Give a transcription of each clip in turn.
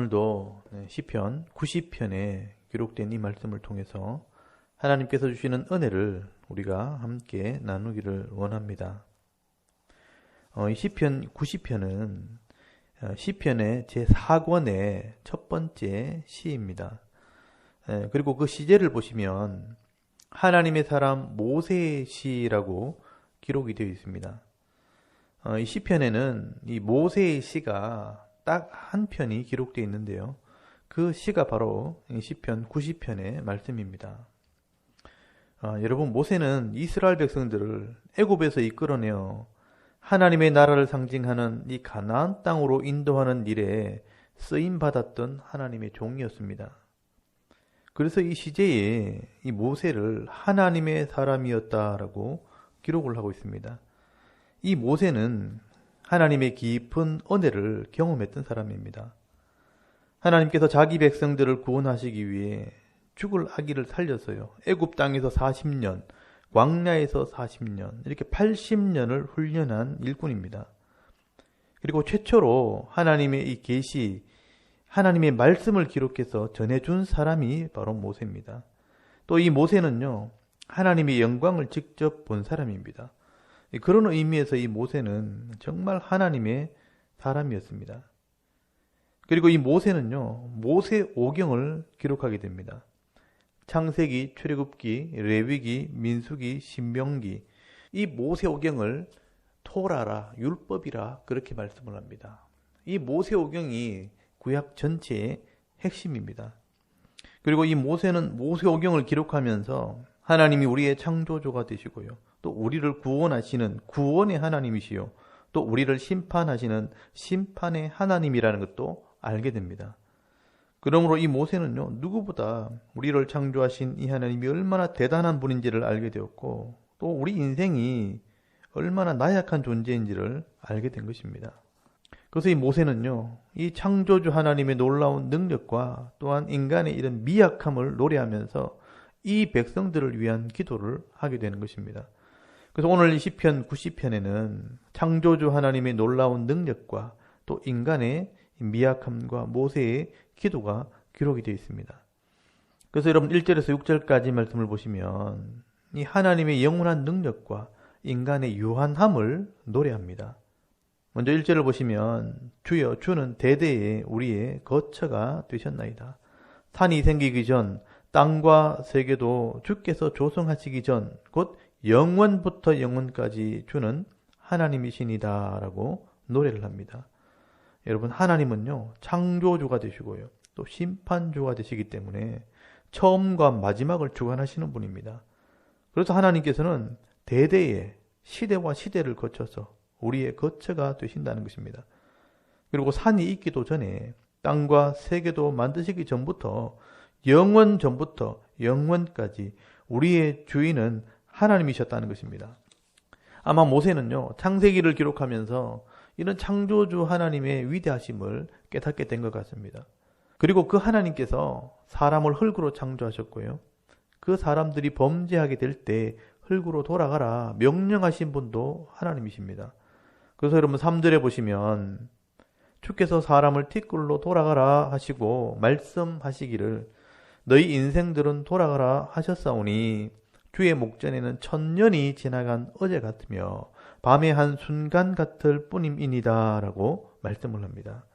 오늘도 시편 90편에 기록된 이 말씀을 통해서 하나님께서 주시는 은혜를 우리가 함께 나누기를 원합니다. 이 시편 90편은 시편의 제4권의 첫 번째 시입니다. 그리고 그 시제를 보시면 하나님의 사람 모세의 시라고 기록이 되어 있습니다. 이 시편에는 이 모세의 시가 딱 한 편이 기록되어 있는데요. 그 시가 바로 시편 90편의 말씀입니다. 여러분, 모세는 이스라엘 백성들을 애굽에서 이끌어내어 하나님의 나라를 상징하는 이 가나안 땅으로 인도하는 일에 쓰임받았던 하나님의 종이었습니다. 그래서 이 시제에 이 모세를 하나님의 사람이었다라고 기록을 하고 있습니다. 이 모세는 하나님의 깊은 은혜를 경험했던 사람입니다. 하나님께서 자기 백성들을 구원하시기 위해 죽을 아기를 살려서요, 애굽 땅에서 40년, 광야에서 40년, 이렇게 80년을 훈련한 일꾼입니다. 그리고 최초로 하나님의 이 계시, 하나님의 말씀을 기록해서 전해준 사람이 바로 모세입니다. 또 이 모세는요, 하나님의 영광을 직접 본 사람입니다. 그런 의미에서 이 모세는 정말 하나님의 사람이었습니다. 그리고 이 모세는요, 모세오경을 기록하게 됩니다. 창세기, 출애굽기, 레위기, 민수기, 신명기, 이 모세오경을 토라라, 율법이라 그렇게 말씀을 합니다. 이 모세오경이 구약 전체의 핵심입니다. 그리고 이 모세는 모세오경을 기록하면서 하나님이 우리의 창조주가 되시고요, 또 우리를 구원하시는 구원의 하나님이시요, 또 우리를 심판하시는 심판의 하나님이라는 것도 알게 됩니다. 그러므로 이 모세는요, 누구보다 우리를 창조하신 이 하나님이 얼마나 대단한 분인지를 알게 되었고, 또 우리 인생이 얼마나 나약한 존재인지를 알게 된 것입니다. 그래서 이 모세는요, 이 창조주 하나님의 놀라운 능력과 또한 인간의 이런 미약함을 노래하면서 이 백성들을 위한 기도를 하게 되는 것입니다. 그래서 오늘 이 시편 90편에는 창조주 하나님의 놀라운 능력과 또 인간의 미약함과 모세의 기도가 기록이 되어 있습니다. 그래서 여러분 1절에서 6절까지 말씀을 보시면 이 하나님의 영원한 능력과 인간의 유한함을 노래합니다. 먼저 1절을 보시면 주여 주는 대대에 우리의 거처가 되셨나이다. 산이 생기기 전 땅과 세계도 주께서 조성하시기 전 곧 영원부터 영원까지 주는 하나님이시니다 라고 노래를 합니다. 여러분, 하나님은요, 창조주가 되시고요, 또 심판주가 되시기 때문에 처음과 마지막을 주관하시는 분입니다. 그래서 하나님께서는 대대에 시대와 시대를 거쳐서 우리의 거처가 되신다는 것입니다. 그리고 산이 있기도 전에 땅과 세계도 만드시기 전부터, 영원 전부터 영원까지 우리의 주인은 하나님이셨다는 것입니다. 아마 모세는요, 창세기를 기록하면서 이런 창조주 하나님의 위대하심을 깨닫게 된 것 같습니다. 그리고 그 하나님께서 사람을 흙으로 창조하셨고요, 그 사람들이 범죄하게 될 때 흙으로 돌아가라 명령하신 분도 하나님이십니다. 그래서 여러분 3절에 보시면 주께서 사람을 티끌로 돌아가라 하시고 말씀하시기를 너희 인생들은 돌아가라 하셨사오니 주의 목전에는 1000년이 지나간 어제 같으며 밤의 한 순간 같을 뿐임이니다 라고 말씀을 합니다.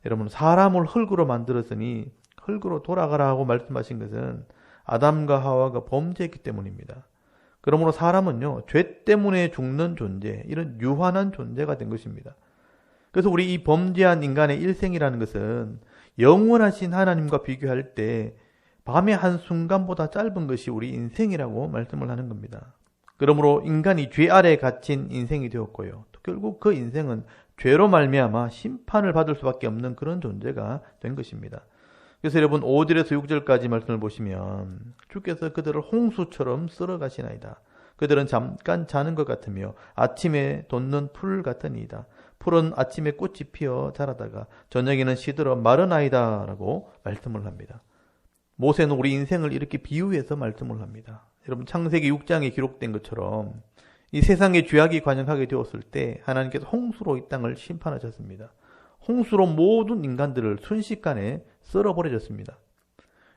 여러분, 사람을 흙으로 만들었으니 흙으로 돌아가라 하고 말씀하신 것은 아담과 하와가 범죄했기 때문입니다. 그러므로 사람은요, 죄 때문에 죽는 존재, 이런 유한한 존재가 된 것입니다. 그래서 우리 이 범죄한 인간의 일생이라는 것은 영원하신 하나님과 비교할 때 밤의 한순간보다 짧은 것이 우리 인생이라고 말씀을 하는 겁니다. 그러므로 인간이 죄 아래에 갇힌 인생이 되었고요, 또 결국 그 인생은 죄로 말미암아 심판을 받을 수밖에 없는 그런 존재가 된 것입니다. 그래서 여러분 5절에서 6절까지 말씀을 보시면 주께서 그들을 홍수처럼 쓸어가시나이다. 그들은 잠깐 자는 것 같으며 아침에 돋는 풀 같으니이다. 풀은 아침에 꽃이 피어 자라다가 저녁에는 시들어 마르나이다 라고 말씀을 합니다. 모세는 우리 인생을 이렇게 비유해서 말씀을 합니다. 여러분, 창세기 6장에 기록된 것처럼 이 세상에 죄악이 관영하게 되었을 때 하나님께서 홍수로 이 땅을 심판하셨습니다. 홍수로 모든 인간들을 순식간에 썰어버려졌습니다.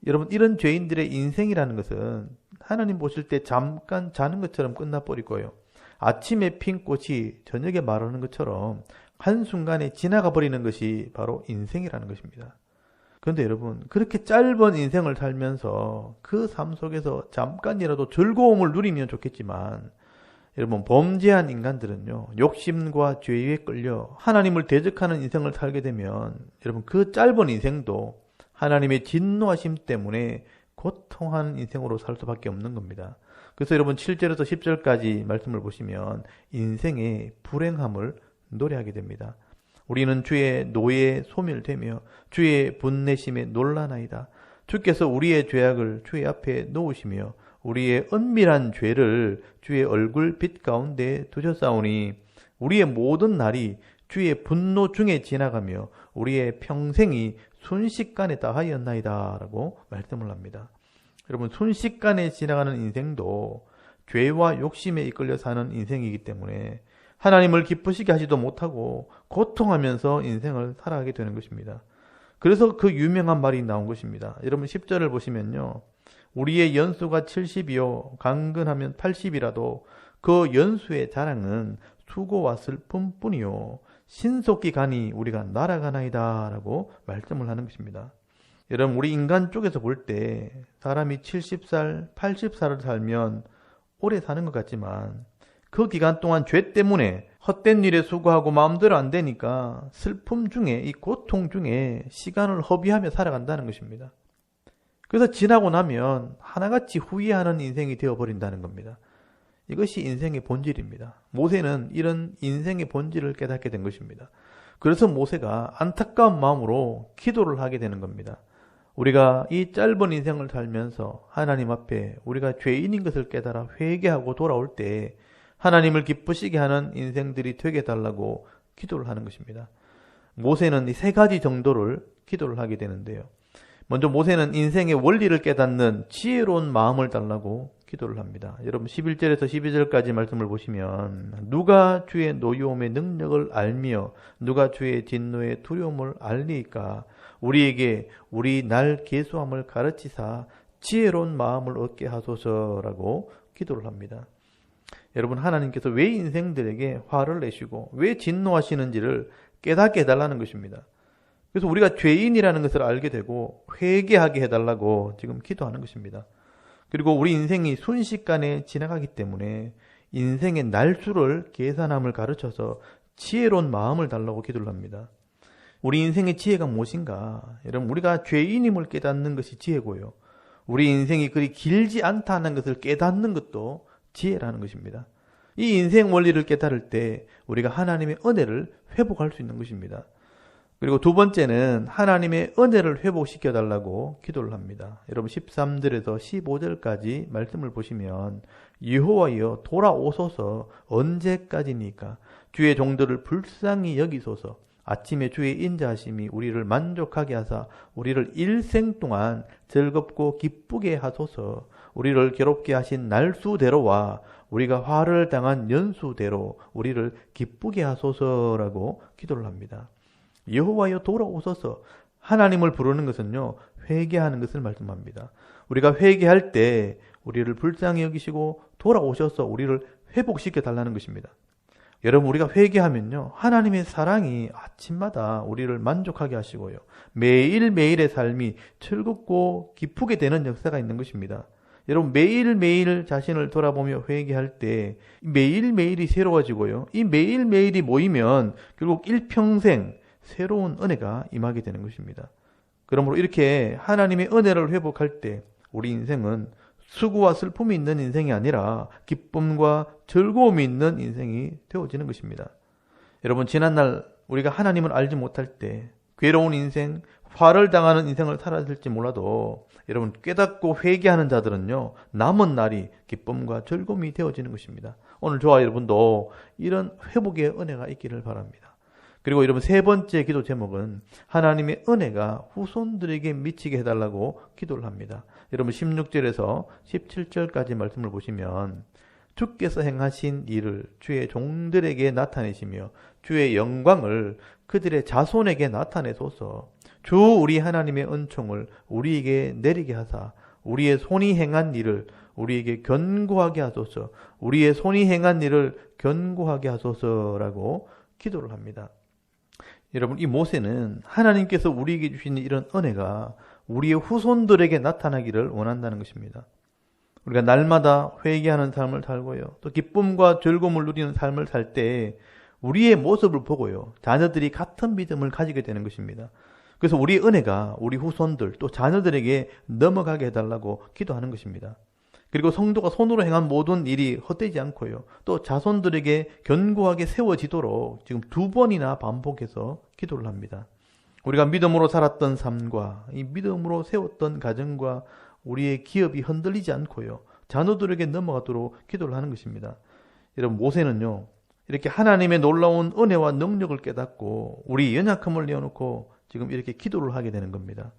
여러분, 이런 죄인들의 인생이라는 것은 하나님 보실 때 잠깐 자는 것처럼 끝나버릴 거예요. 아침에 핀 꽃이 저녁에 마르는 것처럼 한순간에 지나가 버리는 것이 바로 인생이라는 것입니다. 그런데 여러분, 그렇게 짧은 인생을 살면서 그 삶 속에서 잠깐이라도 즐거움을 누리면 좋겠지만, 여러분, 범죄한 인간들은요, 욕심과 죄에 끌려 하나님을 대적하는 인생을 살게 되면, 여러분, 그 짧은 인생도 하나님의 진노하심 때문에 고통하는 인생으로 살 수밖에 없는 겁니다. 그래서 여러분, 7절에서 10절까지 말씀을 보시면 인생의 불행함을 노래하게 됩니다. 우리는 주의 노예에 소멸되며 주의 분내심에 놀라나이다. 주께서 우리의 죄악을 주의 앞에 놓으시며 우리의 은밀한 죄를 주의 얼굴 빛 가운데 두셨사오니 우리의 모든 날이 주의 분노 중에 지나가며 우리의 평생이 순식간에 다하였나이다 라고 말씀을 합니다. 여러분, 순식간에 지나가는 인생도 죄와 욕심에 이끌려 사는 인생이기 때문에 하나님을 기쁘시게 하지도 못하고 고통하면서 인생을 살아가게 되는 것입니다. 그래서 그 유명한 말이 나온 것입니다. 여러분, 10절을 보시면요, 우리의 연수가 70이요 강건하면 80이라도 그 연수의 자랑은 수고와 슬픔뿐이요 신속히 가니 우리가 날아가나이다 라고 말씀을 하는 것입니다. 여러분, 우리 인간 쪽에서 볼 때 사람이 70살, 80살을 살면 오래 사는 것 같지만 그 기간 동안 죄 때문에 헛된 일에 수고하고 마음대로 안 되니까 슬픔 중에, 이 고통 중에 시간을 허비하며 살아간다는 것입니다. 그래서 지나고 나면 하나같이 후회하는 인생이 되어버린다는 겁니다. 이것이 인생의 본질입니다. 모세는 이런 인생의 본질을 깨닫게 된 것입니다. 그래서 모세가 안타까운 마음으로 기도를 하게 되는 겁니다. 우리가 이 짧은 인생을 살면서 하나님 앞에 우리가 죄인인 것을 깨달아 회개하고 돌아올 때 하나님을 기쁘시게 하는 인생들이 되게 해달라고 기도를 하는 것입니다. 모세는 이 세 가지 정도를 기도를 하게 되는데요. 먼저 모세는 인생의 원리를 깨닫는 지혜로운 마음을 달라고 기도를 합니다. 여러분, 11절에서 12절까지 말씀을 보시면 누가 주의 노여움의 능력을 알며 누가 주의 진노의 두려움을 알리까? 우리에게 우리 날 계수함을 가르치사 지혜로운 마음을 얻게 하소서라고 기도를 합니다. 여러분, 하나님께서 왜 인생들에게 화를 내시고 왜 진노하시는지를 깨닫게 해달라는 것입니다. 그래서 우리가 죄인이라는 것을 알게 되고 회개하게 해달라고 지금 기도하는 것입니다. 그리고 우리 인생이 순식간에 지나가기 때문에 인생의 날수를 계산함을 가르쳐서 지혜로운 마음을 달라고 기도를 합니다. 우리 인생의 지혜가 무엇인가? 여러분, 우리가 죄인임을 깨닫는 것이 지혜고요. 우리 인생이 그리 길지 않다는 것을 깨닫는 것도 지혜라는 것입니다. 이 인생 원리를 깨달을 때 우리가 하나님의 은혜를 회복할 수 있는 것입니다. 그리고 두 번째는 하나님의 은혜를 회복시켜달라고 기도를 합니다. 여러분, 13절에서 15절까지 말씀을 보시면 여호와여 돌아오소서 언제까지니까 주의 종들을 불쌍히 여기소서 아침에 주의 인자하심이 우리를 만족하게 하사 우리를 일생 동안 즐겁고 기쁘게 하소서 우리를 괴롭게 하신 날수대로와 우리가 화를 당한 연수대로 우리를 기쁘게 하소서라고 기도를 합니다. 여호와여 돌아오소서. 하나님을 부르는 것은요, 회개하는 것을 말씀합니다. 우리가 회개할 때 우리를 불쌍히 여기시고 돌아오셔서 우리를 회복시켜 달라는 것입니다. 여러분, 우리가 회개하면요, 하나님의 사랑이 아침마다 우리를 만족하게 하시고요, 매일매일의 삶이 즐겁고 기쁘게 되는 역사가 있는 것입니다. 여러분, 매일매일 자신을 돌아보며 회개할 때 매일매일이 새로워지고요, 이 매일매일이 모이면 결국 일평생 새로운 은혜가 임하게 되는 것입니다. 그러므로 이렇게 하나님의 은혜를 회복할 때 우리 인생은 수고와 슬픔이 있는 인생이 아니라 기쁨과 즐거움이 있는 인생이 되어지는 것입니다. 여러분, 지난날 우리가 하나님을 알지 못할 때 괴로운 인생, 화를 당하는 인생을 살았을지 몰라도 여러분, 깨닫고 회개하는 자들은요, 남은 날이 기쁨과 즐거움이 되어지는 것입니다. 오늘 저와 여러분도 이런 회복의 은혜가 있기를 바랍니다. 그리고 여러분, 세 번째 기도 제목은 하나님의 은혜가 후손들에게 미치게 해달라고 기도를 합니다. 여러분, 16절에서 17절까지 말씀을 보시면 주께서 행하신 일을 주의 종들에게 나타내시며 주의 영광을 그들의 자손에게 나타내소서. 주 우리 하나님의 은총을 우리에게 내리게 하사 우리의 손이 행한 일을 우리에게 견고하게 하소서. 우리의 손이 행한 일을 견고하게 하소서라고 기도를 합니다. 여러분, 이 모세는 하나님께서 우리에게 주시는 이런 은혜가 우리의 후손들에게 나타나기를 원한다는 것입니다. 우리가 날마다 회개하는 삶을 살고요, 또 기쁨과 즐거움을 누리는 삶을 살 때 우리의 모습을 보고요, 자녀들이 같은 믿음을 가지게 되는 것입니다. 그래서 우리의 은혜가 우리 후손들 또 자녀들에게 넘어가게 해달라고 기도하는 것입니다. 그리고 성도가 손으로 행한 모든 일이 헛되지 않고요, 또 자손들에게 견고하게 세워지도록 지금 2번이나 반복해서 기도를 합니다. 우리가 믿음으로 살았던 삶과 이 믿음으로 세웠던 가정과 우리의 기업이 흔들리지 않고요, 자녀들에게 넘어가도록 기도를 하는 것입니다. 여러분, 모세는요, 이렇게 하나님의 놀라운 은혜와 능력을 깨닫고 우리 연약함을 내어놓고 지금 이렇게 기도를 하게 되는 겁니다.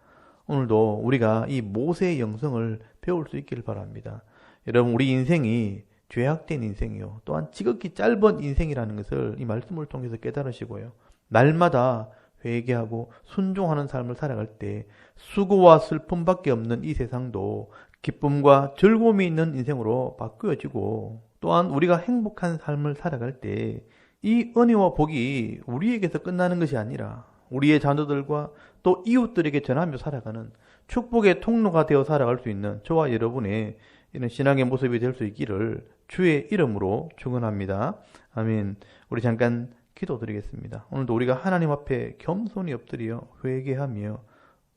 오늘도 우리가 이 모세의 영성을 배울 수 있기를 바랍니다. 여러분, 우리 인생이 죄악된 인생이요, 또한 지극히 짧은 인생이라는 것을 이 말씀을 통해서 깨달으시고요, 날마다 회개하고 순종하는 삶을 살아갈 때 수고와 슬픔밖에 없는 이 세상도 기쁨과 즐거움이 있는 인생으로 바뀌어지고, 또한 우리가 행복한 삶을 살아갈 때 이 은혜와 복이 우리에게서 끝나는 것이 아니라 우리의 자녀들과 또 이웃들에게 전하며 살아가는 축복의 통로가 되어 살아갈 수 있는 저와 여러분의 이런 신앙의 모습이 될 수 있기를 주의 이름으로 축원합니다. 아멘. 우리 잠깐 기도드리겠습니다. 오늘도 우리가 하나님 앞에 겸손히 엎드려 회개하며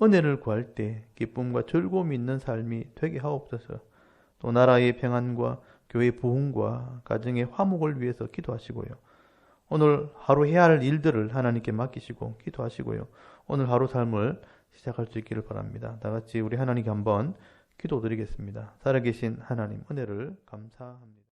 은혜를 구할 때 기쁨과 즐거움이 있는 삶이 되게 하옵소서. 또 나라의 평안과 교회의 부흥과 가정의 화목을 위해서 기도하시고요, 오늘 하루 해야 할 일들을 하나님께 맡기시고 기도하시고요, 오늘 하루 삶을 시작할 수 있기를 바랍니다. 다 같이 우리 하나님께 한번 기도드리겠습니다. 살아계신 하나님, 은혜를 감사합니다.